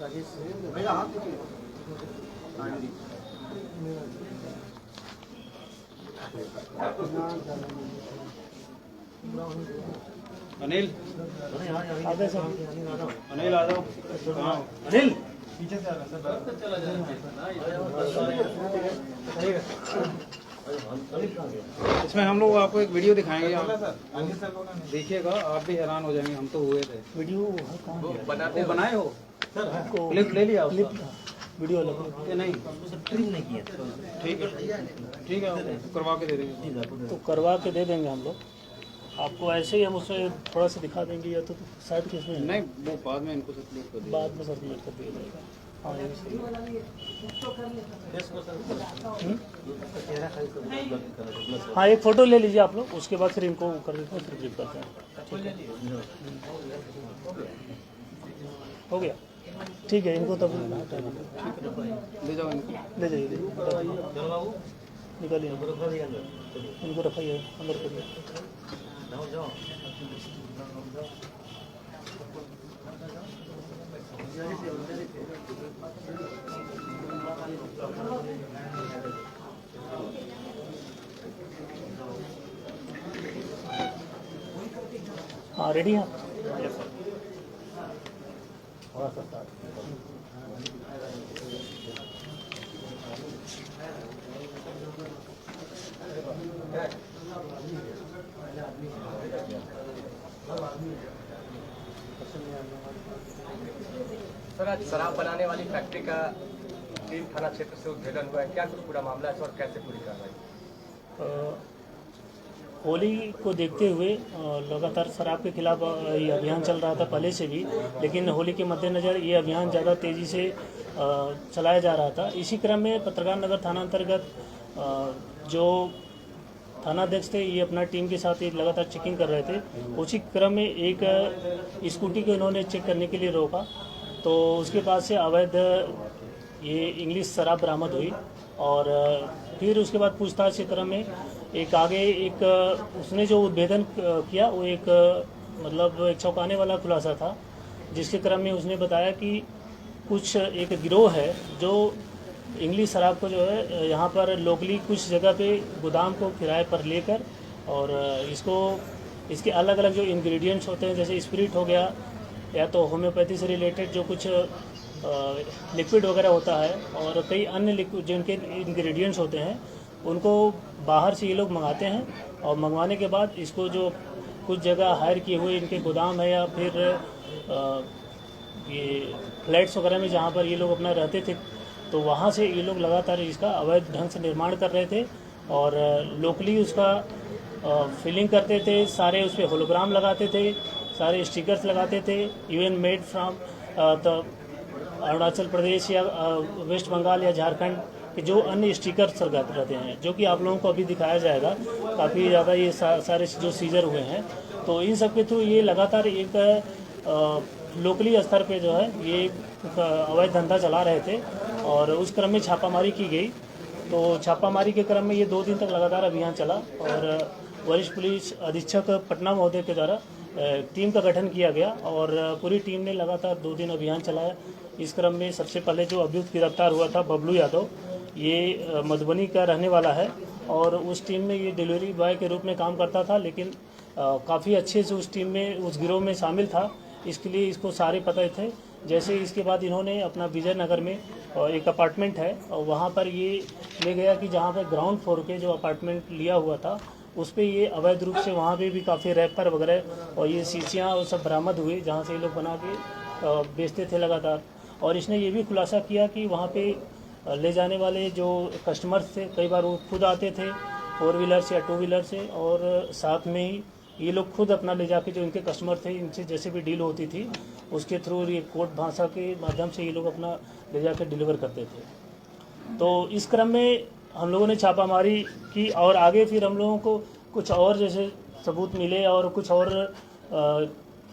अनिल आगे से अनिल आ जाओ। हाँ अनिल पीछे से आ रहा है चला जाए। इसमें हम लोग आपको एक वीडियो दिखाएंगे, आप देखिएगा, आप भी हैरान हो जाएंगे। हम तो हुए थे। वीडियो वो बनाए हो सर, क्लिप ले लिया क्लिप उसका? वीडियो अलग ये नहीं क्लिप नहीं किया। ठीक है, ठीक है, करवा के दे देंगे। तो करवा के दे देंगे हम लोग आपको। ऐसे ही हम उसमें थोड़ा सा दिखा देंगे, या तो साइड केस में नहीं, वो बाद में इनको सर्कुलेट कर देंगे। बाद में सर्कुलेट कर दिया जाएगा। हाँ ये भी सही है। हाँ एक फ़ोटो ले लीजिए आप लोग, उसके बाद फिर इनको कर देते हैं, फिर क्लिक करते हैं। हो गया, ठीक है। इनको तब ले जाओ इनको। ले जाइए, निकालिए इनको, रखाइए अंदर करिए। हाँ रेडी हैं? सर, आज शराब बनाने वाली फैक्ट्री का 3 थाना क्षेत्र से उद्भेदन हुआ है, क्या कुछ पूरा मामला है और कैसे पूरी कार्रवाई? होली को देखते हुए लगातार शराब के खिलाफ ये अभियान चल रहा था पहले से भी, लेकिन होली के मद्देनज़र ये अभियान ज़्यादा तेज़ी से चलाया जा रहा था। इसी क्रम में पत्रकार नगर थाना अंतर्गत जो थानाध्यक्ष थे, ये अपना टीम के साथ एक लगातार चेकिंग कर रहे थे। उसी क्रम में एक स्कूटी को इन्होंने चेक करने के लिए रोका, तो उसके पास से अवैध ये इंग्लिश शराब बरामद हुई। और फिर उसके बाद पूछताछ के क्रम में एक आगे एक उसने जो उद्भेदन किया, वो एक मतलब एक चौंकाने वाला खुलासा था, जिसके क्रम में उसने बताया कि कुछ एक गिरोह है जो इंग्लिश शराब को जो है यहाँ पर लोकली कुछ जगह पे गोदाम को किराए पर लेकर, और इसके अलग अलग जो इंग्रेडिएंट्स होते हैं, जैसे स्पिरिट हो गया, या तो होम्योपैथी से रिलेटेड जो कुछ लिक्विड वगैरह होता है, और कई अन्य लिक्विड जिनके इंग्रेडिएंट्स होते हैं, उनको बाहर से ये लोग मंगाते हैं। और मंगवाने के बाद इसको जो कुछ जगह हायर किए हुए इनके गोदाम है, या फिर ये फ्लैट्स वगैरह में जहाँ पर ये लोग अपना रहते थे, तो वहाँ से ये लोग लगातार इसका अवैध ढंग से निर्माण कर रहे थे। और लोकली उसका फिलिंग करते थे, सारे उस पर होलोग्राम लगाते थे, सारे स्टिकर्स लगाते थे, even made from Arunachal Pradesh या वेस्ट बंगाल या झारखंड के जो अन्य स्टिकर्स लगाते रहते हैं, जो कि आप लोगों को अभी दिखाया जाएगा। काफ़ी ज़्यादा ये सारे जो सीजर हुए हैं, तो इन सब के थ्रू ये लगातार एक लोकली स्तर पे जो है ये अवैध धंधा चला रहे थे। और उस क्रम में छापामारी की गई। तो छापामारी के क्रम में ये 2 दिन तक लगातार अभियान चला, और वरिष्ठ पुलिस अधीक्षक पटना महोदय के द्वारा टीम का गठन किया गया, और पूरी टीम ने लगातार 2 दिन अभियान चलाया। इस क्रम में सबसे पहले जो अभियुक्त गिरफ्तार हुआ था बबलू यादव, ये मधुबनी का रहने वाला है, और उस टीम में ये डिलीवरी बॉय के रूप में काम करता था, लेकिन काफ़ी अच्छे से उस टीम में, उस गिरोह में शामिल था। इसके लिए इसको सारे पता थे। जैसे इसके बाद इन्होंने अपना विजय नगर में एक अपार्टमेंट है, और वहाँ पर ये ले गया कि जहाँ पर ग्राउंड फ्लोर के जो अपार्टमेंट लिया हुआ था, उस पर ये अवैध रूप से वहाँ पे भी काफ़ी रैपर वगैरह और ये शीशियाँ और सब बरामद हुए, जहाँ से ये लोग बना के बेचते थे लगातार। और इसने ये भी खुलासा किया कि वहाँ पे ले जाने वाले जो कस्टमर्स थे, कई बार वो खुद आते थे 4 व्हीलर से या 2 व्हीलर से, और साथ में ही ये लोग खुद अपना ले जाके जो इनके कस्टमर थे, इनसे जैसे भी डील होती थी, उसके थ्रू ये कोर्ट भाषा के माध्यम से ये लोग अपना ले जाकर डिलीवर करते थे। तो इस क्रम में हम लोगों ने छापामारी की, और आगे फिर हम लोगों को कुछ और जैसे सबूत मिले और कुछ और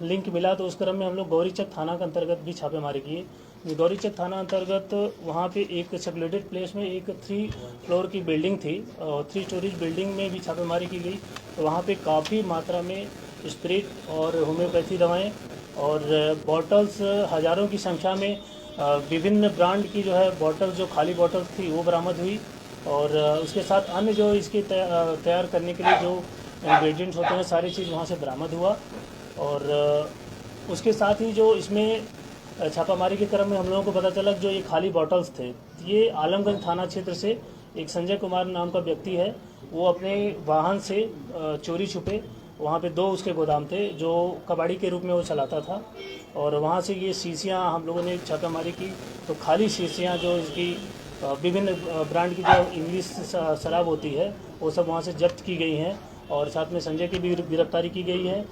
लिंक मिला, तो उस क्रम में हम लोग गौरीचक थाना के अंतर्गत भी छापेमारी किए। गौरीचक थाना अंतर्गत वहाँ पे एक सेक्रेटेड प्लेस में एक 3 फ्लोर की बिल्डिंग थी, और 3 स्टोरेज बिल्डिंग में भी छापेमारी की गई। तो वहाँ पे काफ़ी मात्रा में स्पिरिट और होम्योपैथी दवाएं और बॉटल्स हज़ारों की संख्या में विभिन्न ब्रांड की जो है बॉटल, जो खाली बॉटल्स थी वो बरामद हुई। और उसके साथ अन्य जो इसके तैयार करने के लिए जो इंग्रेडिएंट्स होते हैं सारी चीज़ वहाँ से बरामद हुआ। और उसके साथ ही जो इसमें छापामारी के क्रम में हम लोगों को पता चला कि जो ये खाली बॉटल्स थे ये आलमगंज थाना क्षेत्र से एक संजय कुमार नाम का व्यक्ति है, वो अपने वाहन से चोरी छुपे वहाँ पे 2 उसके गोदाम थे जो कबाड़ी के रूप में वो चलाता था। और वहाँ से ये शीशियाँ हम लोगों ने छापेमारी की तो खाली शीशियाँ जो इसकी विभिन्न ब्रांड की जो इंग्लिश शराब होती है वो सब वहाँ से जब्त की गई हैं। और साथ में संजय की भी गिरफ्तारी की गई है।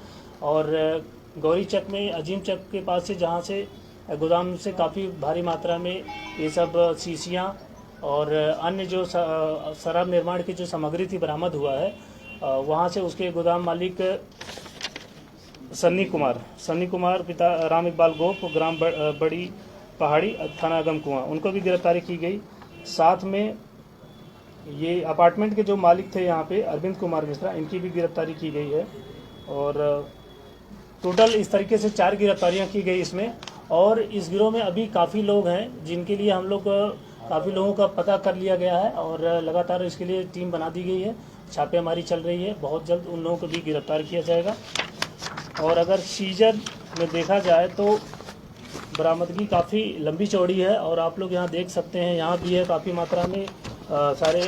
और गौरी चक में अजीम चक के पास से जहाँ से गोदाम से काफ़ी भारी मात्रा में ये सब शीशियाँ और अन्य जो शराब निर्माण की जो सामग्री थी बरामद हुआ है। वहाँ से उसके गोदाम मालिक सन्नी कुमार पिता राम इकबाल गोप, ग्राम बड़ी पहाड़ी, थाना अगम कुआं, उनको भी गिरफ्तारी की गई। साथ में ये अपार्टमेंट के जो मालिक थे यहाँ पे अरविंद कुमार मिश्रा, इनकी भी गिरफ्तारी की गई है। और टोटल इस तरीके से 4 गिरफ्तारियाँ की गई इसमें। और इस गिरोह में अभी काफ़ी लोग हैं जिनके लिए हम लोग काफ़ी लोगों का पता कर लिया गया है और लगातार इसके लिए टीम बना दी गई है, छापेमारी चल रही है। बहुत जल्द उन लोगों को भी गिरफ्तार किया जाएगा। और अगर सीजन में देखा जाए तो बरामदगी काफ़ी लंबी चौड़ी है और आप लोग यहाँ देख सकते हैं, यहाँ भी है काफ़ी मात्रा में सारे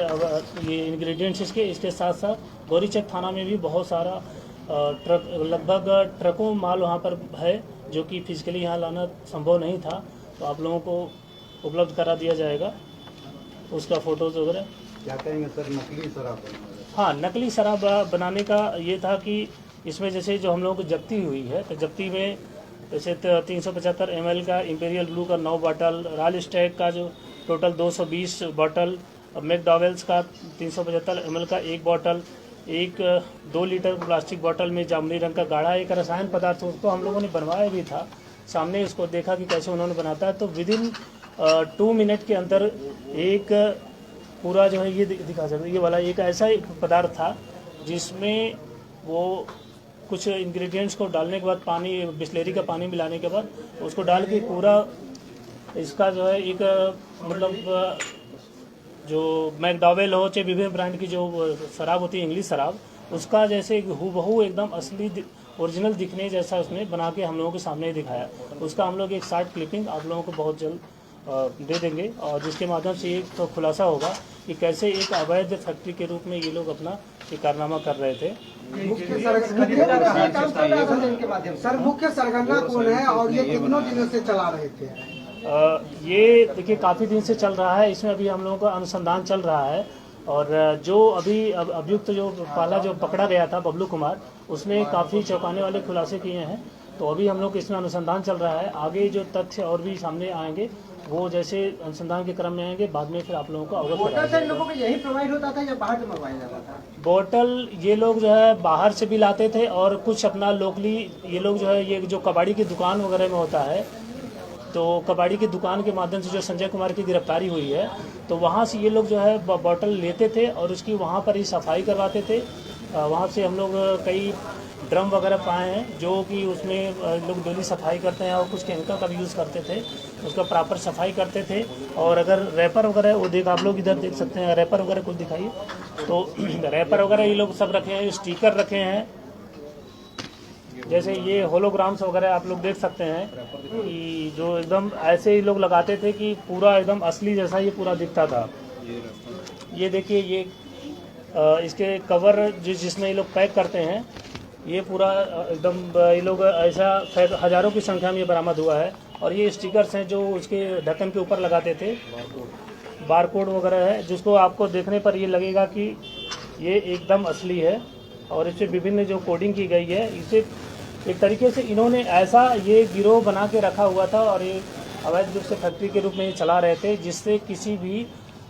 ये इंग्रेडिएंट्स इसके साथ साथ गौरीचक थाना में भी बहुत सारा ट्रक, लगभग ट्रकों माल वहाँ पर है जो कि फिजिकली यहाँ लाना संभव नहीं था, तो आप लोगों को उपलब्ध करा दिया जाएगा उसका फ़ोटोज़ वगैरह। क्या कहेंगे सर, नकली शराब? हाँ, नकली शराब बनाने का ये था कि इसमें जैसे जो हम लोगों को जब्ती हुई है तो जब्ती में जैसे 375 ml का इम्पेरियल ब्लू का 9 बॉटल, रॉयल स्टैग का जो टोटल 220 बॉटल, मैकडॉवेल्स का 375 ml का 1 बॉटल, एक 2 लीटर प्लास्टिक बॉटल में जामुनी रंग का गाढ़ा एक रसायन पदार्थ, उसको हम लोगों ने बनवाया भी था। सामने इसको देखा कि कैसे उन्होंने बनाता है, तो विदिन 2 मिनट के अंदर एक पूरा जो है ये दिखा सकते, ये वाला एक ऐसा पदार्थ था जिसमें वो कुछ इंग्रेडिएंट्स को डालने के बाद पानी, बिस्लेरी का पानी मिलाने के बाद उसको डाल के पूरा इसका जो है एक मतलब जो मैकडॉवेल हो चाहे विभिन्न ब्रांड की जो शराब होती है इंग्लिश शराब, उसका जैसे हूबहू एकदम असली ओरिजिनल दिखने जैसा उसने बना के हम लोगों के सामने दिखाया। उसका हम लोग एक शॉर्ट क्लिपिंग आप लोगों को बहुत जल्द दे देंगे और जिसके माध्यम से एक तो खुलासा होगा कि कैसे एक अवैध फैक्ट्री के रूप में ये लोग अपना ये कारनामा कर रहे थे। सर मुख्य सरगना कौन है और ये कितनों दिनों से चला रहे थे? ये देखिए काफ़ी दिन से चल रहा है, इसमें अभी हम लोगों का अनुसंधान चल रहा है। और जो अभी अभियुक्त जो पहला जो पकड़ा गया था बबलू कुमार, उसने काफ़ी चौंकाने वाले खुलासे किए हैं। तो अभी हम लोग इसमें अनुसंधान चल रहा है, आगे जो तथ्य और भी सामने आएंगे वो जैसे अनुसंधान के क्रम में आएंगे बाद में फिर आप लोगों को अवगत कराएंगे। लोगों को यही प्रोवाइड होता था या बाहर से मंगवाया जाता था? बोतल ये लोग जो है बाहर से भी लाते थे और कुछ अपना लोकली ये लोग जो है ये जो कबाड़ी की दुकान वगैरह में होता है, तो कबाड़ी की दुकान के माध्यम से जो संजय कुमार की गिरफ्तारी हुई है तो वहाँ से ये लोग जो है बोतल लेते थे और उसकी वहाँ पर ही सफाई करवाते थे। वहाँ से हम लोग कई ड्रम वगैरह पाए हैं जो कि उसमें लोग डेली सफाई करते हैं और कुछ केमिकल का भी यूज़ करते थे, उसका प्रॉपर सफाई करते थे। और अगर रैपर वगैरह वो देख आप लोग इधर देख सकते हैं, रैपर वगैरह कुछ दिखाइए, तो रैपर वगैरह ये लोग सब रखे हैं, स्टिकर रखे हैं, जैसे ये होलोग्राम्स वगैरह आप लोग देख सकते हैं कि जो एकदम ऐसे ही लोग लगाते थे कि पूरा एकदम असली जैसा ये पूरा दिखता था। ये देखिए ये इसके कवर जिसमें ये लोग पैक करते हैं, ये पूरा एकदम ये लोग ऐसा हज़ारों की संख्या में ये बरामद हुआ है। और ये स्टिकर्स हैं जो उसके ढक्कन के ऊपर लगाते थे, बारकोड वगैरह है जिसको आपको देखने पर ये लगेगा कि ये एकदम असली है। और इससे विभिन्न जो कोडिंग की गई है, इसे एक तरीके से इन्होंने ऐसा ये गिरोह बना के रखा हुआ था और ये अवैध रूप से फैक्ट्री के रूप में ये चला रहे थे, जिससे किसी भी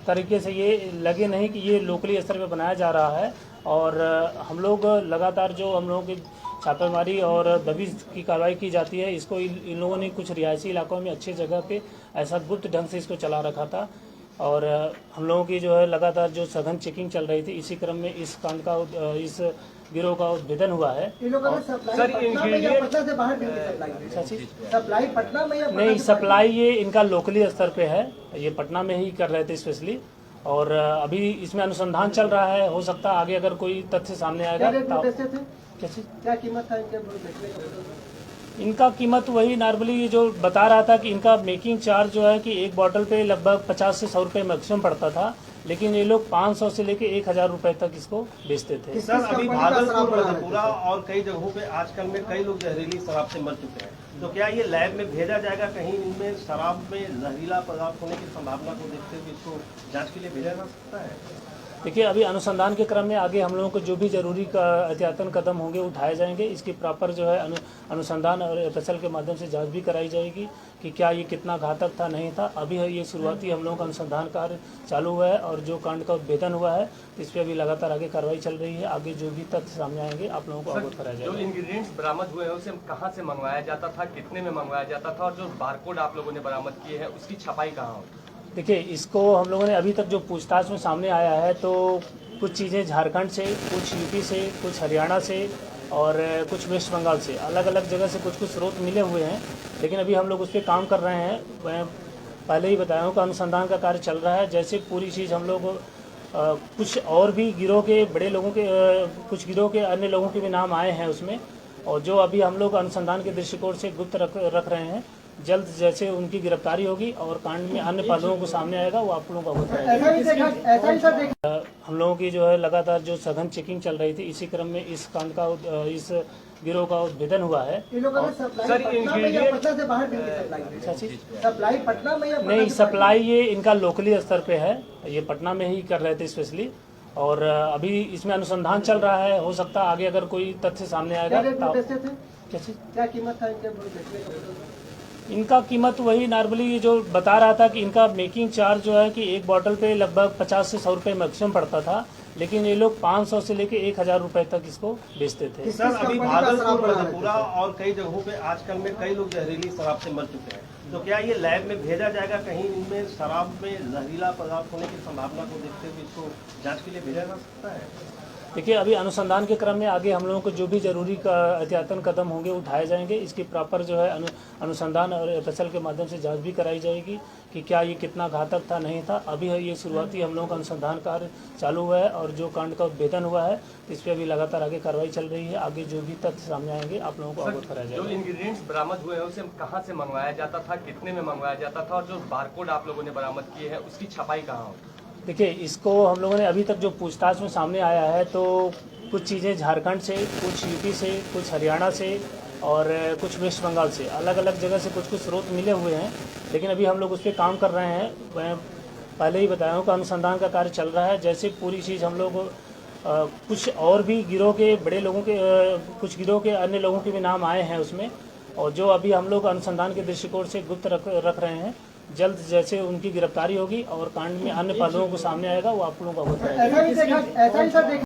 तरीके से ये लगे नहीं कि ये लोकली स्तर पे बनाया जा रहा है। और हम लोग लगातार जो हम लोगों की छापेमारी और दबिश की कार्रवाई की जाती है, इसको इन लोगों ने कुछ रिहायशी इलाकों में अच्छी जगह पे ऐसा गुप्त ढंग से इसको चला रखा था। और हम लोगों की जो है लगातार जो सघन चेकिंग चल रही थी, इसी क्रम में इस कांड का इस गिरोह का उद्भेदन हुआ है। इन लोगों ने सप्लाई पटना में या पटना से बाहर सप्लाई पटना में या नहीं, सप्लाई ये इनका लोकली स्तर पे है, ये पटना में ही कर रहे थे स्पेशली, और अभी इसमें अनुसंधान चल रहा है। हो सकता है आगे अगर कोई तथ्य सामने आएगा। क्या कीमत था इनके बेचने का? इनका कीमत वही नॉर्मली जो बता रहा था कि इनका मेकिंग चार्ज जो है कि एक बॉटल पे लगभग 50 से 100 रुपए मैक्सिमम पड़ता था, लेकिन ये लोग 500 से लेके 1000 रुपए तक इसको बेचते थे। सर, अभी भागलपुर, मधेपुरा और कई जगहों पे आजकल में कई लोग जहरीली शराब से मर चुके हैं, तो क्या ये लैब में भेजा जाएगा? कहीं इनमें शराब में जहरीला पदार्थ होने की संभावना को देखते हुए इसको जांच के लिए भेजा जा सकता है? देखिए, अभी अनुसंधान के क्रम में आगे हम लोगों को जो भी जरूरी एहतियातन कदम होंगे उठाए जाएंगे। इसकी प्रॉपर जो है अनुसंधान और एफएसएल के माध्यम से जांच भी कराई जाएगी कि क्या ये कितना घातक था, नहीं था। अभी है ये शुरुआती हम लोगों का अनुसंधान कार्य चालू हुआ है, और जो कांड का उद्भेदन हुआ है इस पर अभी लगातार आगे कार्रवाई चल रही है। आगे जो भी तथ्य सामने आएंगे आप लोगों को अवगत कराया जाएगा। जो इंग्रेडिएंट्स बरामद हुए हैं उसे कहाँ से मंगवाया जाता था, कितने में मंगवाया जाता था, और जो बारकोड आप लोगों ने बरामद किए हैं उसकी छपाई कहाँ होती? देखिए, इसको हम लोगों ने अभी तक जो पूछताछ में सामने आया है तो कुछ चीज़ें झारखंड से, कुछ यूपी से, कुछ हरियाणा से और कुछ वेस्ट बंगाल से, अलग अलग जगह से कुछ स्रोत मिले हुए हैं। लेकिन अभी हम लोग उस पर काम कर रहे हैं। मैं पहले ही बताया हूँ कि अनुसंधान का कार्य चल रहा है। जैसे पूरी चीज़ हम लोग कुछ और भी गिरोह के बड़े लोगों के कुछ गिरोह के अन्य लोगों के भी नाम आए हैं उसमें, और जो अभी हम लोग अनुसंधान के दृष्टिकोण से गुप्त रख रहे हैं। जल्द जैसे उनकी गिरफ्तारी होगी और कांड में अन्य पहलुओं को सामने आएगा वो आप लोगों को अवगत। हम लोगों की जो है लगातार जो सघन चेकिंग चल रही थी, इसी क्रम में इस कांड का इस गिरोह का उद्भेदन हुआ है। इन लोगों ने सप्लाई पटना में या पटना से बाहर सप्लाई पटना में या नहीं, सप्लाई ये इनका लोकली स्तर पे है, ये पटना में ही कर रहे थे स्पेशली, और अभी इसमें अनुसंधान चल रहा है। हो सकता है आगे अगर कोई तथ्य सामने आएगा। क्या कीमत था इनके बेचने का? इनका कीमत वही नॉर्मली जो बता रहा था कि इनका मेकिंग चार्ज जो है कि एक बॉटल पे लगभग 50 से 100 रुपए मैक्सिमम पड़ता था, लेकिन ये लोग 500 से लेके 1000 रुपए तक इसको बेचते थे। सर, अभी भागलपुर, मधेपुरा और कई जगहों पे आजकल में कई लोग जहरीली शराब से मर चुके हैं, तो क्या ये लैब में भेजा जाएगा? कहीं इनमें शराब में जहरीला पदार्थ होने की संभावना को देखते हुए इसको जांच के लिए भेजा जा सकता है? देखिए, अभी अनुसंधान के क्रम में आगे हम लोगों को जो भी जरूरी एहतियातन कदम होंगे उठाए जाएंगे। इसकी प्रॉपर जो है अनुसंधान और एफएसएल के माध्यम से जांच भी कराई जाएगी कि क्या ये कितना घातक था, नहीं था। अभी है ये शुरुआती हम लोगों का अनुसंधान कार्य चालू हुआ है, और जो कांड का उद्भेदन हुआ है इस पर अभी लगातार आगे कार्रवाई चल रही है। आगे जो भी तथ्य सामने आएंगे आप लोगों को अवगत कराया जाएगा। जो इंग्रेडिएंट्स बरामद हुए हैं उसे कहाँ से मंगवाया जाता था, कितने में मंगवाया जाता था, और जो बारकोड आप लोगों ने बरामद किए हैं उसकी छपाई कहाँ होती? देखिए, इसको हम लोगों ने अभी तक जो पूछताछ में सामने आया है तो कुछ चीज़ें झारखंड से, कुछ यूपी से, कुछ हरियाणा से और कुछ वेस्ट बंगाल से, अलग अलग जगह से कुछ स्रोत मिले हुए हैं। लेकिन अभी हम लोग उस पर काम कर रहे हैं। मैं पहले ही बताया हूँ कि अनुसंधान का कार्य चल रहा है। जैसे पूरी चीज़ हम लोग कुछ और भी गिरोह के बड़े लोगों के कुछ गिरोह के अन्य लोगों के भी नाम आए हैं उसमें, और जो अभी हम लोग अनुसंधान के दृष्टिकोण से गुप्त रख रहे हैं। जल्द जैसे उनकी गिरफ्तारी होगी और कांड में अन्य पहलुओं को सामने आएगा वो आप लोगों को अवगत कराया जाएगा।